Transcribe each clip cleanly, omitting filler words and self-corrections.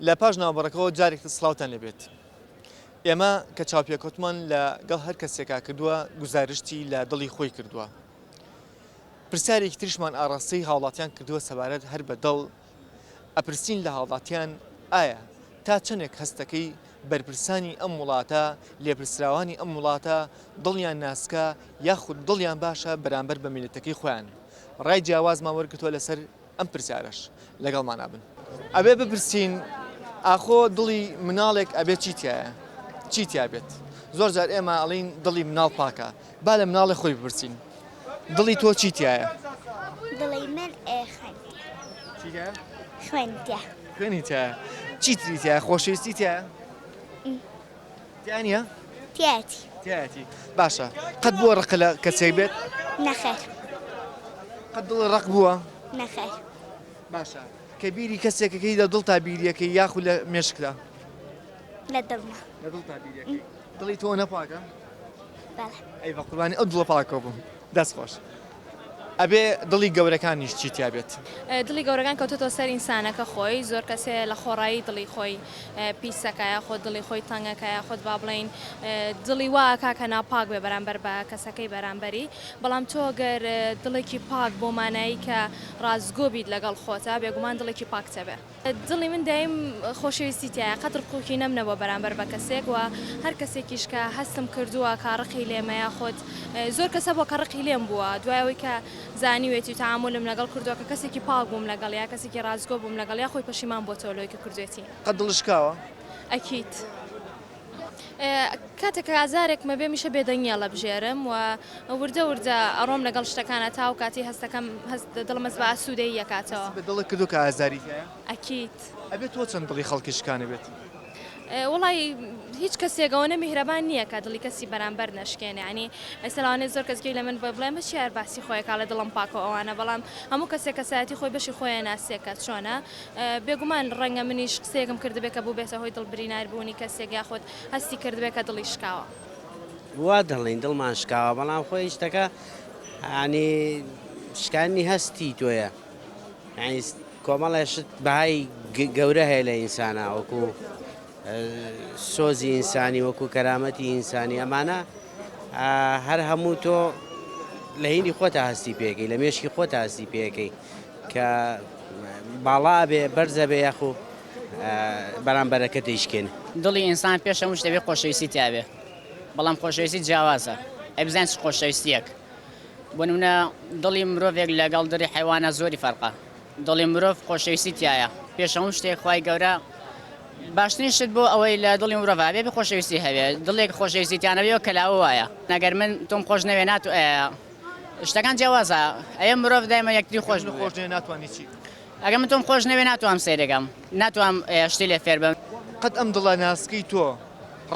لە پاش ناوبەڕەکەەوە جارێک سڵاوتان لەبێت. ئێمە کە چاوپێکوتمان لەگەڵ هەر کەسێکا کردووە گزارشتی لە دڵی خۆی کردووە. پرسیارێکی تریشمان ئاڕاستەی هاوڵاتیان کردووە سەبارەت هەر بە دڵ ئەپرسین لە هاوڵاتیان ئایا تا چەندێک هەستەکەی بەرپرسانی ئەم وڵاتە لێپرسراوانی ئەم وڵاتە دڵیان ناسکە یاخود دڵیان باشە بەرامبەر بە میلەتەکەی خۆیان. ڕای جیاوازمان وەرگتووە لەسەر ئەم پرسیارەش لەگەڵمان نابن. ئەبێ بپرسین ئاخۆ دڵی مناڵێک ئەبێت چی تیا بێت. زۆر جار ئێمە ئەڵین دڵی مناڵ پاکە، با لە مناڵی خۆی بپرسین. دڵی تۆ چی تایە؟ دڵی من خوێنی تایە. چی تری تایە؟ خۆشەویستی تایە؟ تیانە؟ تایەتی. باشە. قەت بووە ڕق لە کەسێک بێت؟ نەخێر. قەت دڵی ڕق بووە؟ نەخێر. باشە. کە بیری کەسێکەکەی لە دڵ تا بیریەکەی یاخود لە مێشکدا؟ لە دڵما. لە دڵ تا بیریەکەی. دڵی تۆ نەپاکە؟ بەڵێ. ئەی بە قوربانی ئەو دڵە پاکە بووم. دەست خۆش. ئەبێ دڵی گەورەکانیش چی تیا بێت؟ دڵی گەورەکان کەوتۆ سەر ئینسانەکە خۆی زۆر کەسێ لە خۆڕایی دڵی خۆی پیسەکەیە خۆ دڵی خۆی تەنگەکەیە خۆت با بڵین دڵی واکە کە ناپاک بێ بەرامبەر بە کەسەکەی بەرامبەری بەڵام تۆ گەر دڵێکی پاک بۆ مانایی کە ڕازگۆ بیت لەگەڵ خۆتە بێگومان دڵێکی پاکتە بێ. دڵی من دایم خۆشەویستی تایە قەت ڕقوکی نەمنەوە بەرامبەر بە کەسێک و هەر کەسێکیش کە هەستم کردووە کارڕقی لێمەیە خۆت زۆر کەسە بۆ کەڕقی لێم بووە دوایەوەی کە زانیوێتی تەعاملم لەگەڵ کردووە کە کەسێکی پاک بووم لەگەڵ یا کەسێکی ڕازگۆ بووم لەگەڵ یا خۆی پەشیمان بۆ تۆلۆی کە کردوێتی. قەت دڵشکاوە؟ ئەکیت. کاتێک ئازارێک مەبێ میشە بێدەنگیە لە بژێرم و وردە ئەڕۆم لەگەڵ شتەکانە تا و کاتی هەستەکەم دڵمەز بە ئاسوودەی یەکاتەوە. بە دڵی کردو کە ئازاری هەیە؟ ئەکیت. ئەبێت تۆ چەند دڵی خەڵکیشکانە بێت؟ وڵی هیچ کەسێکەوەنە میهرەبان نییە کە دڵی کەسی بەرامبەر نشکێنێ ینی ئێستاوانێت زۆر کەسگەی لە من بە بڵێن بەچی هەر باسی خۆیەکە لە دڵم پاکە ئەوانە بەڵام هەموو کەسێک کەسایەتی خۆی بەشی خۆیان ناسێکە چۆنە بێگومان ڕەنگە منیش قسێکم کردبێت کە بوو بێتە هۆی دڵبرینار بوونی کەسێک یاخۆت هەستی کردبێت کە دڵی شکاوە. وا دڵین دڵمان شکاوە بەڵام خۆی شتەکە ینی شکانی هەستی تۆیە ینی کۆمەڵێ شت بەهای گەورە هەیە لە ئینسانە وەکو سۆزی ئینسانی وەکو کەرامەتی ئینسانی ئەمانە هەر هەموو تۆ لە هینی خۆتە هەستی پێەکەی لە مێشکی خۆتە هەستی پێەکەی کە باڵا بێ بەرزە بێ یاخو بەرامبەرەکە دەیشکێن. دڵی ئینسان پێش هەموو شتێ بێ خۆشەویستی تیاوێ بەڵام خۆشەویستی جیاوازە ئەی بزانین چ خۆشەویستیەک بۆ نمونە دڵی مرۆڤێک لەگەڵ دڵی حیوانە زۆری فەرقە. دڵی مرۆڤ خۆشەویستی تایە پێش هەموو شتێک خوای گەورە باشترین شت بۆ ئەوەی لە دڵی مرۆڤ بێ خۆشەویستی هەبێ دڵێک خۆشەویستیانەوێ کەلاوە وایە نەگەر من تۆم خۆش نەوێ ناتو شتەکان جیاوازە ئەیە مرۆڤ دایمە یەکتری خۆش ناتوانانی چی؟ ئەگەر من تۆم خۆش نەوێ ناتوانم سەیرەکەم ناتوانم شتی لێ فێر بم. قەت ئەم دڵە ناسکەی تۆ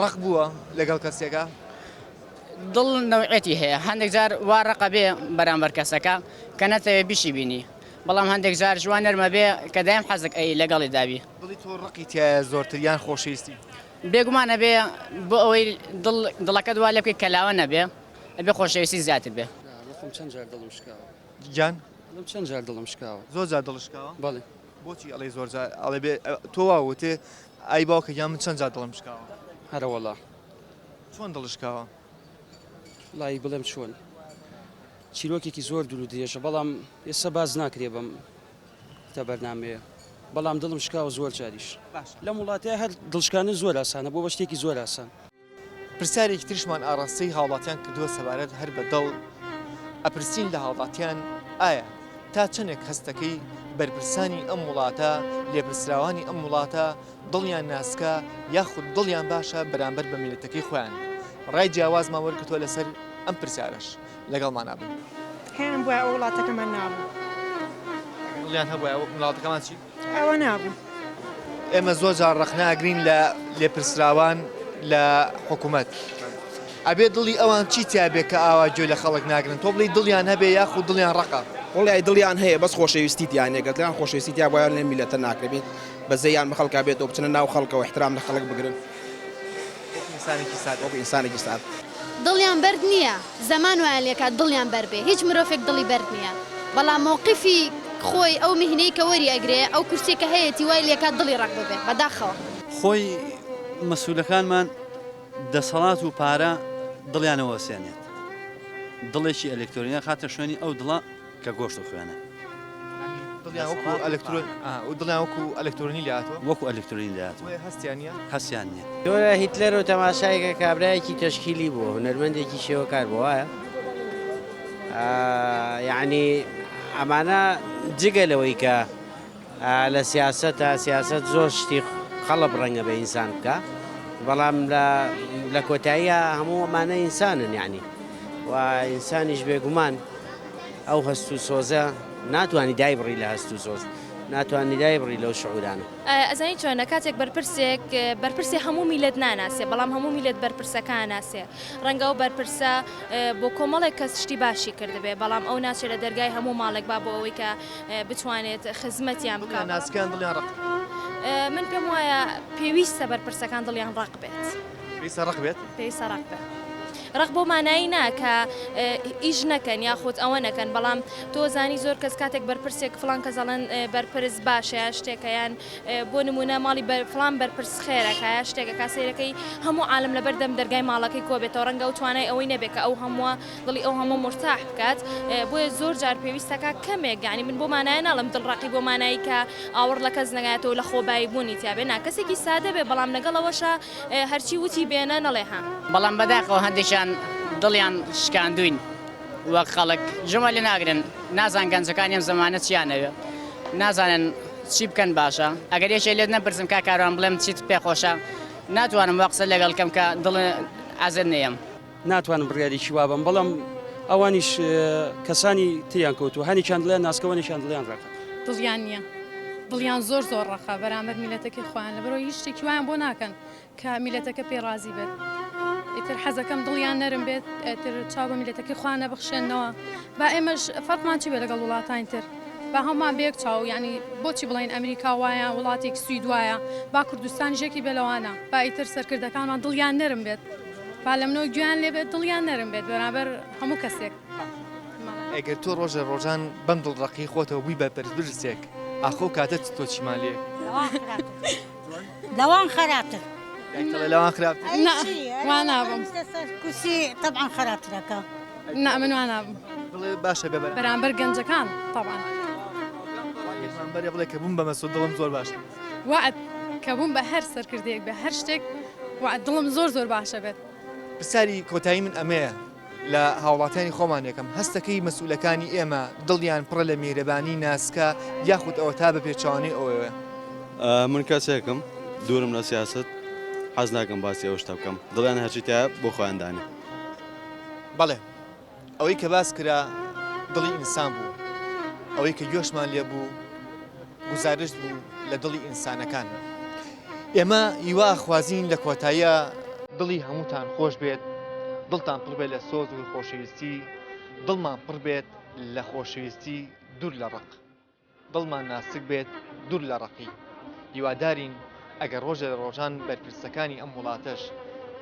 ڕق بووە لەگەڵ کەسێکە؟ دڵ نەوعێتی هەیە هەندێک جار وا ڕقە بێ بەرامبەر کەسەکە کە نەتەوێ بیشی بینی بەڵام هەندێک جار جوان نەرمە بێ کە دایم حەزک ئەی لەگەڵی دابی. دڵی تۆ ڕقی تایە زۆرتر یان خۆشەویستی؟ بێگومانە بێ بۆ ئەوەی دڵەکە دوا لێ بکەی کەلاوە نەبێ ئەبێ خۆشەویستی زیاتر بێ. چەند جار دڵم شکاوە. گیان؟ چەند جار دڵم شکاوە. زۆر جار دڵشکاوە؟ بەڵێ. بۆچی ئەڵێ زۆر جار ئەڵێ بێ تۆ واوتێ ئای باوکە یان من چەند جار دڵم شکاوە؟ هەرە وەڵا. چۆن دڵشکاوە؟ لای بڵێم چۆن. چیرۆکێکی زۆر دوور و درێژە بەڵام ئێستا باز ناکرێ بەم تە بەرنامەیە بەڵام دڵم شکاوە زۆر جاریش. لەم وڵاتەیە هەر دڵشکانە زۆر ئاسانە بۆ بە شتێکی زۆر ئاسان. پرسیارێکی تریشمان ئاڕاستەی هاوڵاتیان کردووە سەبارەت هەر بە دڵ ئەپرسین لە هاوڵاتیان ئایا تا چەندێک هەستەکەی بەرپرسانی ئەم وڵاتە لێپرسراوانی ئەم وڵاتە دڵیان ناسکە یاخود دڵیان باشە بەرامبەر بە میلەتەکەی خۆیان. ڕای جیاوازمان وەرگتووە لەسەر ئەم پرسیارەش لەگەڵمان نابن. هێن بۆ ئەو وڵاتەکەمان نابوو. دڵیان هەبووە وڵاتەکەمان چی؟ ئەوە نابوو. ئێمە زۆر جار ڕەخناگرین لە لێپرسراوان لە حکوومەت. ئەبێ دڵی ئەوان چی تیا بێ کە ئاوا گوێ لە خەڵک ناگرن تۆ بڵی دڵیان هەبێ یاخود دڵیان ڕقە؟ وڵی دڵیان هەیە بەس خۆشەویستیان نێگەتیان خۆشەویستیان بۆیان لە میلەتە ناکرێت بەزەیان بە خەڵکا بێت و بچنە ناو خەڵکەوە احترام لە خەڵک بگرن. ئینسانێکی ساد وەکو ئینسانێکی ساد. دڵیان بەرد نییە زەمان وایە لێکات دڵیان بەر بێ هیچ مرۆڤێک دڵی بەرد نییە بەڵام مووقیفی خۆی ئەو میهنەی کە وەری ئەگرێ ئەو کورسێکە هەیەی وای لێکات دڵی ڕق ببێ بەداخەوە خۆی مەسئولەکانمان دەسەڵات و پارە دڵیانەوە سێنێت دڵێکی ئەلکترۆنیا خاتە شوێنی ئەو دڵە کە گۆشت و خوێنە دڵیان وەکو ئەلکترۆنی لاتوە وەکو ئەلکترۆنی دەات هەستیانە هەستیان نییە تۆرە هیتلەر و تەماشایەکە کابرایەکی تەشکیلی بووە هونەرمەندێکی شێوەکار بۆ وایە یعنی ئەمانە جگە لەوەی کە لە سیاست زۆر شتی خەڵب ڕەنگە بە ئینسان بکە بەڵام لە کۆتاییە هەموو ئەمانە ئینسانن یعنی و ئینسانیش بێگومان ئەو هەست و سۆزە ناتوانانی دایبڕی لە هەست و سۆز ناتوانانی دایبڕی لەو شعورانە ئەزانی چۆنە کاتێک بەرپرسێ هەموو میلەت ناناسێ بەڵام هەموو میلەت بەرپرسەکان ناسێ ڕەنگە و بەرپرسە بۆ کۆمەڵێک کەس شتی باشی کردبێ بەڵام ئەو ناچێت لە دەرگای هەموو ماڵێک با بۆ ئەوەی کە بتوانێت خزمەتیان بکات ناسکان دڵیان ڕق من پێم وایە پێویستە بەرپرسەکان دڵیان ڕق بێت پێویستە ڕق بێت پێویستە ڕق بێت ڕق بۆ مانایی نا کە ئیش نەکەن یاخود ئەوە نەکەن بەڵام تۆ زانی زۆر کەس کاتێک بەرپرسێک فلان کە زەڵەن بەرپرس باشە شتێکەیان بۆ نمونە ماڵی فلان بەرپرس خێرەکە شتێکە کاسێرەکەی هەموو عالم لەبەر دەم دەرگای ماڵەکەی کۆبێتەوە ڕەنگە و توانای ئەوەی نەبێت کە ئەو هەمووە دڵی ئەو هەموو مرتاح بکات بۆیە زۆر جار پێویستەکە کەمێک یعنی من بۆ مانایە ناڵم دڵڕقی بۆ مانایی کە ئاوەڕ لە کەس نەگاتەوە لە خۆبایی بوونی تیاابێ کەسێکی سادە بێ بەڵام لەگەڵەوەشە هەرچی وتی بێنە نەڵێ ها بەڵام بەداخەوە هەندێکیان دڵیان شکاندوین وەک خەڵک ژمە لێ ناگرن نازان گەنجەکانیان زمانە چیانەوێ نازانن چی بکەن باشە ئەگەر یەکێ لێت نەپرسم کا کاروان بڵێم چیت پێخۆشە ناتوانم وە قسە لەگەڵ کەم کە دڵ ئازر نەیەم ناتوانم بڕیاریی وابم بەڵام ئەوانیش کەسانی تیان کەوتو هەنیان دڵیان ناسکەوەنیشان دڵیان ڕێکە دڵیان نییە دڵیان زۆر ڕەخە بەرامبەر میلەتەکەی خۆیان لەبەرەوەی هیچ شتێکی وایان بۆ ناکەن کە میلەتەکە پێڕازی بێت ئیتر حەزەکەم دڵیان نەرم بێت ئەتر چاو بە میلەتەکەی خۆیان نەبخشێنەوە با ئێمەش فەرقمان چی بێت لەگەڵ وڵاتان تر با هەمومان بێک چاو یعنی بۆچی بڵین ئەمریکا وایە وڵاتێکی سوید وایە با کوردستان ژێکی بێلەوانە با ئیتر سەرکردەکانمان دڵیان نەرم بێت با لەمنەوە گویان لێ بێت دڵیان نەرم بێت بەرامبەر هەموو کەسێک ئەگەر تۆ ڕۆژە ڕۆژان بەم دڵڕقی خۆتەوە بووی بە پەربرسێک ئاخۆ کاتە تۆ چیمان لێ لەوان خراپتر لەوان خراپ وانابم کوسی طبعا خراپترەکە من وانابم بڵێ باشە بێ بەرامبەر گەنجەکان طبعا بەرێ بڵێ کە بووم بە مەسۆ دڵم زۆر باشە وعد کە بووم بە هەر سەرکردەیەک بە هەر شتێک وعد دڵم زۆر باشە بێت پرسیاری کۆتایی من ئەمەیە لە هاوڵاتیانی خۆمان یەکەم هەستەکەی مەسئولەکانی ئێمە دڵیان پڕە لە میرەبانی ناسکە یاخود ئەوە تا بە پێچوانی ئەوەوە من کەسێکم دوورم لە سیاست حەز ناکەم باسی ئەو شتە بکەم دڵیان هەرچیتە بۆ خۆیاندانێ بەڵێ ئەوەی کە باس کرا دڵی ئینسان بوو ئەوەی کە گوێشمان لێ بوو گزارش بوو لە دڵی ئینسانەکان ئێمە هیوا خوازین لە کۆتاییە دڵی هەمووتان خۆش بێت دڵتان پڕ بێت لە سۆز و خۆشەویستی دڵمان پڕ بێت لە خۆشەویستی دوور لە ڕق دڵمان ناسک بێت دوور لە ڕقی هیوادارین ئەگەر ڕۆژە ڕۆژان بەرپرسەکانی ئەم وڵاتەش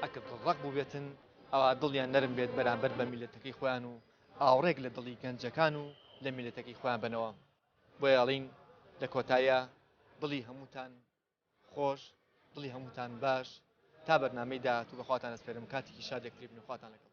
ئەکە ڕق بوو بێتن ئەوە دڵیان نەرم بێت بەرامبەر بە میلەتەکەی خۆیان و ئاوڕێک لە دڵی گەنجەکان و لە میلەتەکەی خۆیان بنەوە بۆیە ئەڵین لە کۆتاییە دڵی هەمووتان خۆش دڵی هەمووتان باش تا بەرنامەی داهاتوو بەخواتان ئەسپێرم کاتێکی شادێک کلیبن و خواتان لەگەڵ